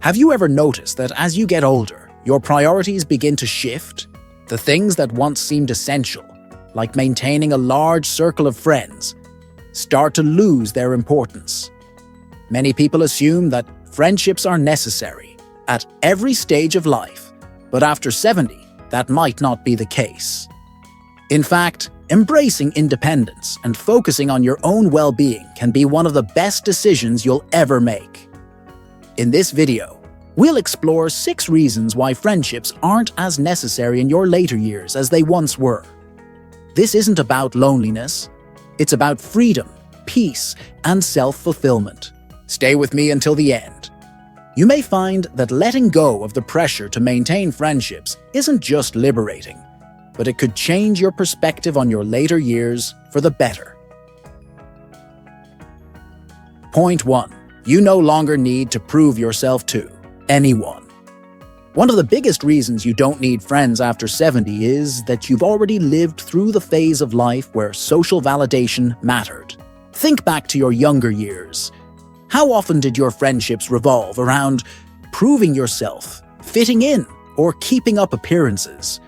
Have you ever noticed that as you get older, your priorities begin to shift? The things that once seemed essential, like maintaining a large circle of friends, start to lose their importance. Many people assume that friendships are necessary at every stage of life, but after 70, that might not be the case. In fact, embracing independence and focusing on your own well-being can be one of the best decisions you'll ever make. In this video, we'll explore 6 reasons why friendships aren't as necessary in your later years as they once were. This isn't about loneliness. It's about freedom, peace, and self-fulfillment. Stay with me until the end. You may find that letting go of the pressure to maintain friendships isn't just liberating, but it could change your perspective on your later years for the better. Point 1. You no longer need to prove yourself to anyone. One of the biggest reasons you don't need friends after 70 is that you've already lived through the phase of life where social validation mattered. Think back to your younger years. How often did your friendships revolve around proving yourself, fitting in, or keeping up appearances?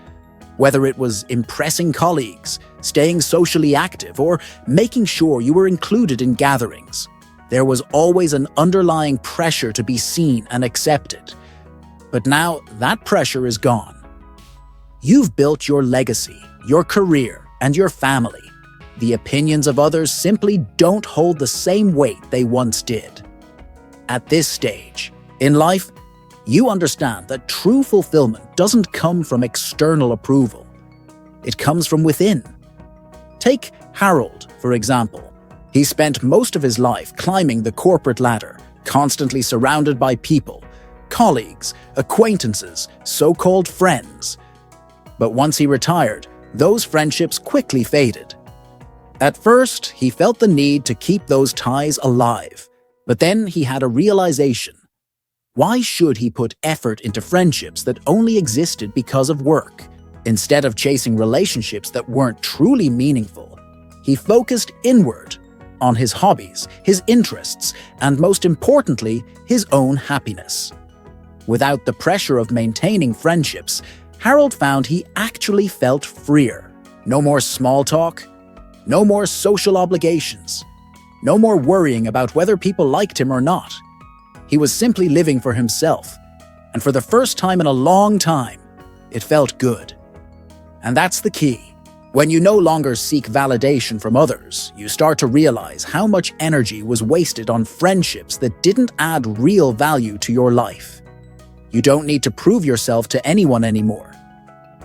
Whether it was impressing colleagues, staying socially active, or making sure you were included in gatherings, there was always an underlying pressure to be seen and accepted. But now that pressure is gone. You've built your legacy, your career, and your family. The opinions of others simply don't hold the same weight they once did. At this stage in life, you understand that true fulfillment doesn't come from external approval. It comes from within. Take Harold, for example. He spent most of his life climbing the corporate ladder, constantly surrounded by people, colleagues, acquaintances, so-called friends. But once he retired, those friendships quickly faded. At first, he felt the need to keep those ties alive, but then he had a realization. Why should he put effort into friendships that only existed because of work? Instead of chasing relationships that weren't truly meaningful, he focused inward on his hobbies, his interests, and most importantly, his own happiness. Without the pressure of maintaining friendships, Harold found he actually felt freer. No more small talk, no more social obligations, no more worrying about whether people liked him or not. He was simply living for himself, and for the first time in a long time, it felt good. And that's the key. When you no longer seek validation from others, you start to realize how much energy was wasted on friendships that didn't add real value to your life. You don't need to prove yourself to anyone anymore.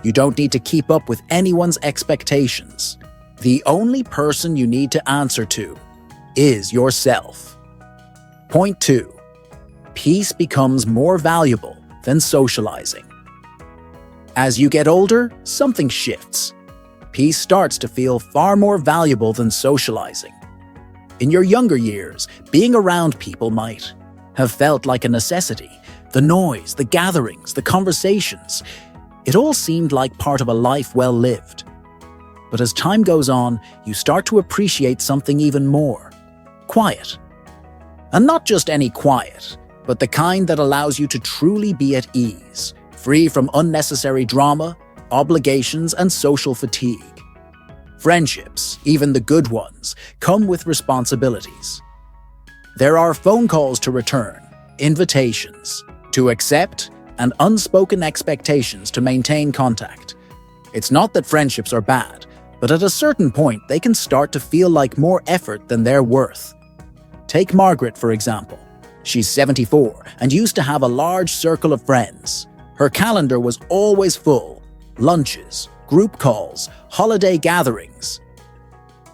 You don't need to keep up with anyone's expectations. The only person you need to answer to is yourself. Point 2. Peace becomes more valuable than socializing. As you get older, something shifts. Peace starts to feel far more valuable than socializing. In your younger years, being around people might have felt like a necessity. The noise, the gatherings, the conversations, it all seemed like part of a life well lived. But as time goes on, you start to appreciate something even more. Quiet. And not just any quiet, but the kind that allows you to truly be at ease, free from unnecessary drama, obligations, and social fatigue. Friendships, even the good ones, come with responsibilities. There are phone calls to return, invitations to accept, and unspoken expectations to maintain contact. It's not that friendships are bad, but at a certain point they can start to feel like more effort than they're worth. Take Margaret, for example. She's 74 and used to have a large circle of friends. Her calendar was always full: lunches, group calls, holiday gatherings.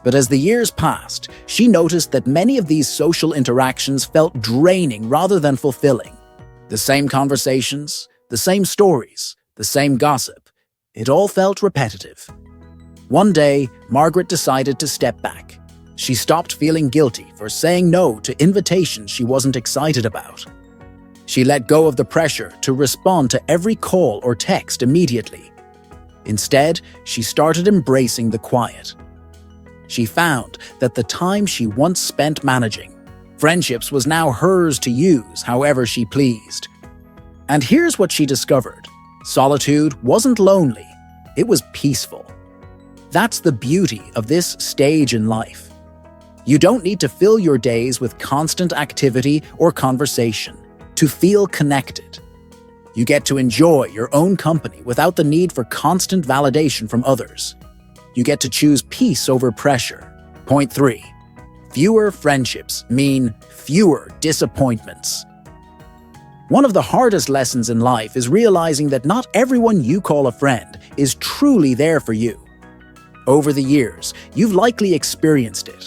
But as the years passed, she noticed that many of these social interactions felt draining rather than fulfilling. The same conversations, the same stories, the same gossip. It all felt repetitive. One day, Margaret decided to step back. She stopped feeling guilty for saying no to invitations she wasn't excited about. She let go of the pressure to respond to every call or text immediately. Instead, she started embracing the quiet. She found that the time she once spent managing friendships was now hers to use however she pleased. And here's what she discovered. Solitude wasn't lonely, it was peaceful. That's the beauty of this stage in life. You don't need to fill your days with constant activity or conversation to feel connected. You get to enjoy your own company without the need for constant validation from others. You get to choose peace over pressure. Point 3. Fewer friendships mean fewer disappointments. One of the hardest lessons in life is realizing that not everyone you call a friend is truly there for you. Over the years, you've likely experienced it.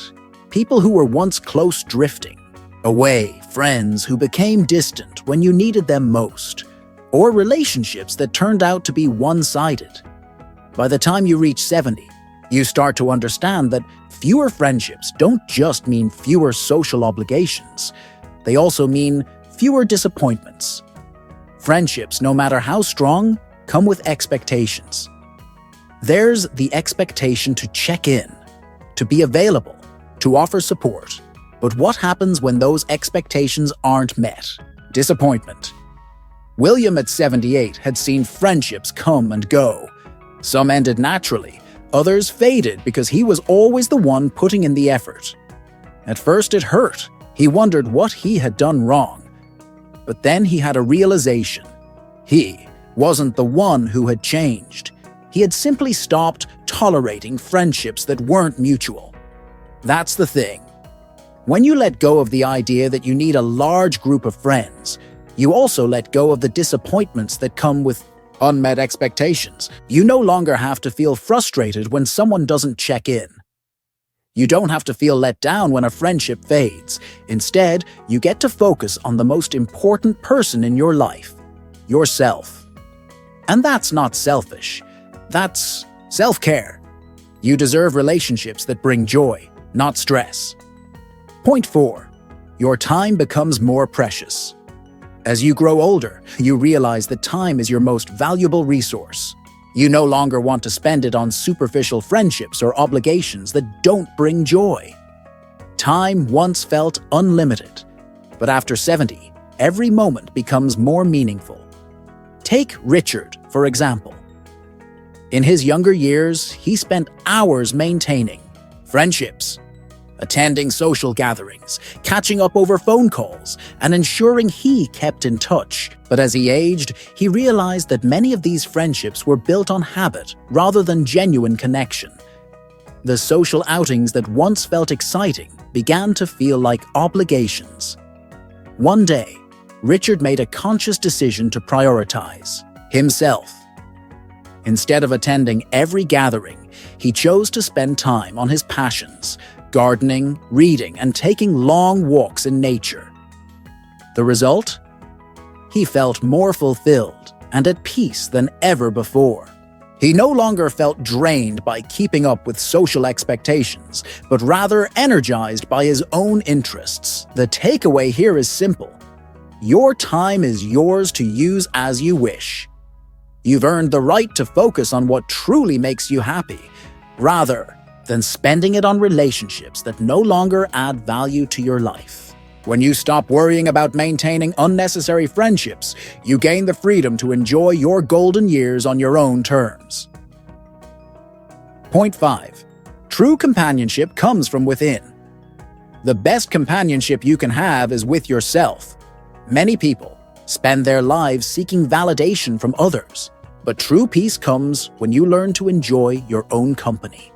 People who were once close drifting away, friends who became distant when you needed them most, or relationships that turned out to be one-sided. By the time you reach 70, you start to understand that fewer friendships don't just mean fewer social obligations. They also mean fewer disappointments. Friendships, no matter how strong, come with expectations. There's the expectation to check in, to be available, to offer support. But what happens when those expectations aren't met? Disappointment. William at 78 had seen friendships come and go. Some ended naturally, others faded because he was always the one putting in the effort. At first it hurt. He wondered what he had done wrong. But then he had a realization. He wasn't the one who had changed. He had simply stopped tolerating friendships that weren't mutual. That's the thing. When you let go of the idea that you need a large group of friends, you also let go of the disappointments that come with unmet expectations. You no longer have to feel frustrated when someone doesn't check in. You don't have to feel let down when a friendship fades. Instead, you get to focus on the most important person in your life, yourself. And that's not selfish. That's self-care. You deserve relationships that bring joy, not stress. Point 4. Your time becomes more precious. As you grow older, you realize that time is your most valuable resource. You no longer want to spend it on superficial friendships or obligations that don't bring joy. Time once felt unlimited, but after 70, every moment becomes more meaningful. Take Richard, for example. In his younger years, he spent hours maintaining friendships, attending social gatherings, catching up over phone calls, and ensuring he kept in touch. But as he aged, he realized that many of these friendships were built on habit rather than genuine connection. The social outings that once felt exciting began to feel like obligations. One day, Richard made a conscious decision to prioritize himself. Instead of attending every gathering, he chose to spend time on his passions, gardening, reading, and taking long walks in nature. The result? He felt more fulfilled and at peace than ever before. He no longer felt drained by keeping up with social expectations, but rather energized by his own interests. The takeaway here is simple. Your time is yours to use as you wish. You've earned the right to focus on what truly makes you happy, rather than spending it on relationships that no longer add value to your life. When you stop worrying about maintaining unnecessary friendships, you gain the freedom to enjoy your golden years on your own terms. Point 5. True companionship comes from within. The best companionship you can have is with yourself. Many people spend their lives seeking validation from others, but true peace comes when you learn to enjoy your own company.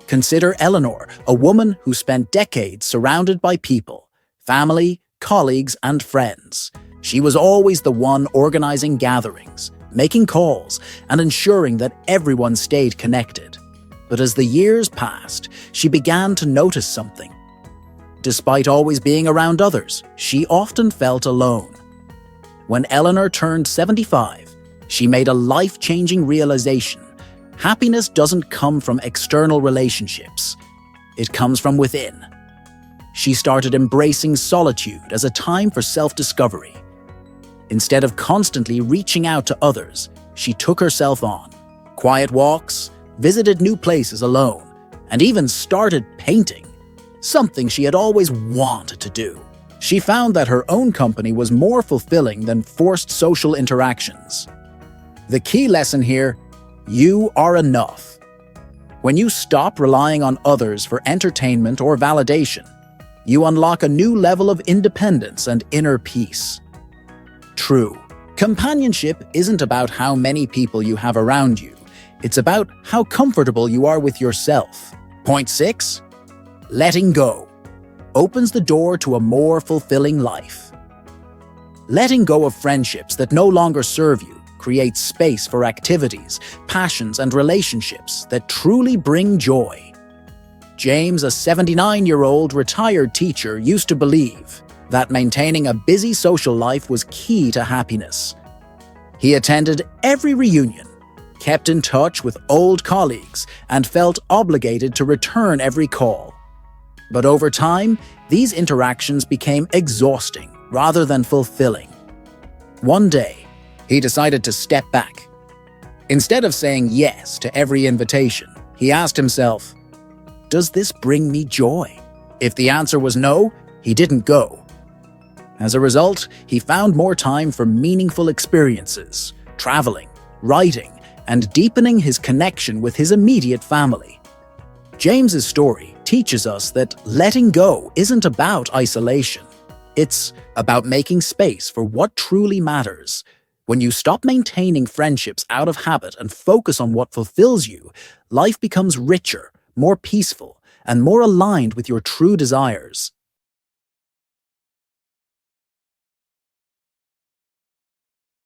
Consider Eleanor, a woman who spent decades surrounded by people, family, colleagues, and friends. She was always the one organizing gatherings, making calls, and ensuring that everyone stayed connected. But as the years passed, she began to notice something. Despite always being around others, she often felt alone. When Eleanor turned 75, she made a life-changing realization. Happiness doesn't come from external relationships. It comes from within. She started embracing solitude as a time for self-discovery. Instead of constantly reaching out to others, she took herself on. Quiet walks, visited new places alone, and even started painting, something she had always wanted to do. She found that her own company was more fulfilling than forced social interactions. The key lesson here: you are enough. When you stop relying on others for entertainment or validation, you unlock a new level of independence and inner peace. True, companionship isn't about how many people you have around you. It's about how comfortable you are with yourself. Point 6. Letting go opens the door to a more fulfilling life. Letting go of friendships that no longer serve you creates space for activities, passions, and relationships that truly bring joy. James, a 79-year-old retired teacher, used to believe that maintaining a busy social life was key to happiness. He attended every reunion, kept in touch with old colleagues, and felt obligated to return every call. But over time, these interactions became exhausting rather than fulfilling. One day, he decided to step back. Instead of saying yes to every invitation, he asked himself, "Does this bring me joy?" If the answer was no, he didn't go. As a result, he found more time for meaningful experiences, traveling, writing, and deepening his connection with his immediate family. James's story teaches us that letting go isn't about isolation. It's about making space for what truly matters. When you stop maintaining friendships out of habit and focus on what fulfills you, life becomes richer, more peaceful, and more aligned with your true desires.